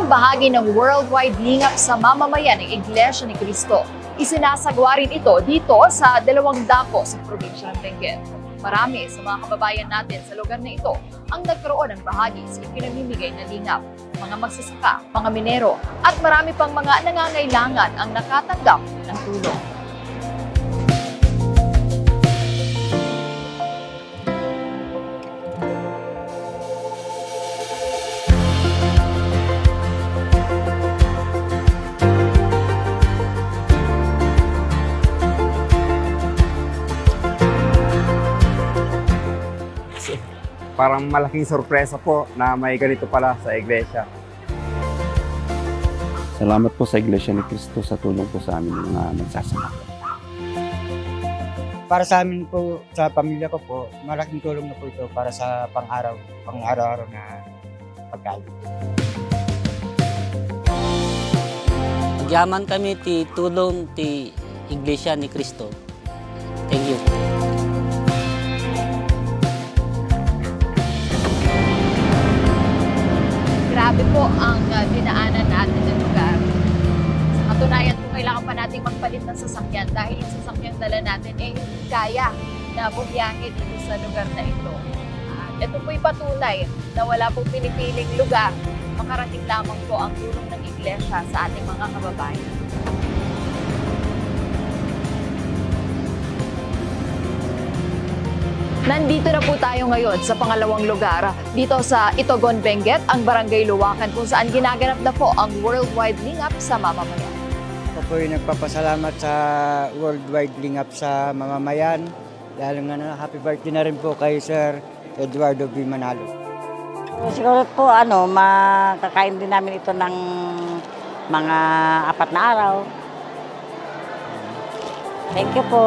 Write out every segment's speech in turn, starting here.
bilang bahagi ng worldwide lingap sa mamamayan ng Iglesia ni Cristo. Isinasagwa rin ito dito sa dalawang dako sa probinsya ng Benguet. Marami sa mga kababayan natin sa lugar na ito ang nagkaroon ng bahagi sa ipinamimigay na lingap. Mga magsasaka, mga minero, at marami pang mga nangangailangan ang nakatanggap ng tulong. Parang malaking sorpresa po na may ganito pala sa iglesia. Salamat po sa Iglesia ni Cristo sa tulong po sa amin mga nagsasama. Para sa amin po, sa pamilya ko po, malaking tulong na po ito para sa pang-araw-araw na pagkain. Nagyaman kami ti tulong ti Iglesia ni Cristo. Thank you. Grabe po ang dinaanan natin ng lugar. Sa katunayan po, kailangan pa nating magpalit ng sasakyan dahil yung sasakyang dala natin hindi kaya na bumiyahe dito sa lugar na ito. At ito po'y patunay na wala pong pinipiling lugar. Makarating lamang po ang tulong ng iglesia sa ating mga kababayan. Nandito na po tayo ngayon sa pangalawang lugar dito sa Itogon, Benguet, ang Barangay Luwakan kung saan ginaganap na po ang worldwide lingap sa mamamayan. Ako po yung nagpapasalamat sa worldwide lingap sa mamamayan. Lalo nga na happy birthday na rin po kay Sir Eduardo V. Manalo. Siguro po makakain din namin ito ng mga 4 na araw. Thank you po.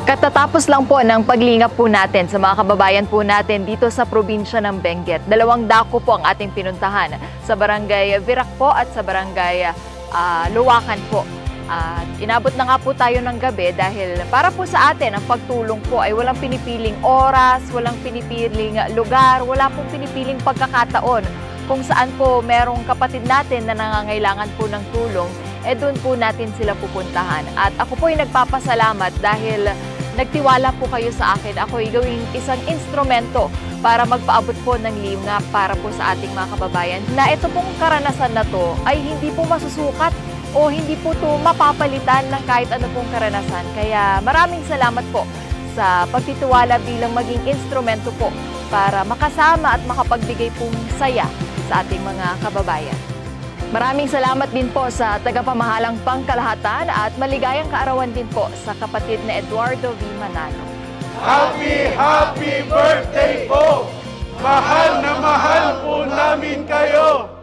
Katatapos lang po ng paglingap po natin sa mga kababayan po natin dito sa probinsya ng Benguet. Dalawang dako po ang ating pinuntahan sa Barangay Virac po at sa Barangay Luwakan po. At inabot na nga po tayo ng gabi dahil para po sa atin ang pagtulong po ay walang pinipiling oras, walang pinipiling lugar, wala pong pinipiling pagkakataon. Kung saan po merong kapatid natin na nangangailangan po ng tulong, doon po natin sila pupuntahan. At ako po ay nagpapasalamat dahil nagtiwala po kayo sa akin. Ako ay gawing isang instrumento para magpaabot po ng lingap para po sa ating mga kababayan. Na ito pong karanasan na to ay hindi po masusukat o hindi po to mapapalitan ng kahit ano pong karanasan. Kaya maraming salamat po sa pagtitiwala bilang maging instrumento po para makasama at makapagbigay pong saya sa ating mga kababayan. Maraming salamat din po sa tagapamahalang pangkalahatan at maligayang kaarawan din po sa kapatid na Eduardo V. Manalo. Happy birthday po! Mahal na mahal po namin kayo!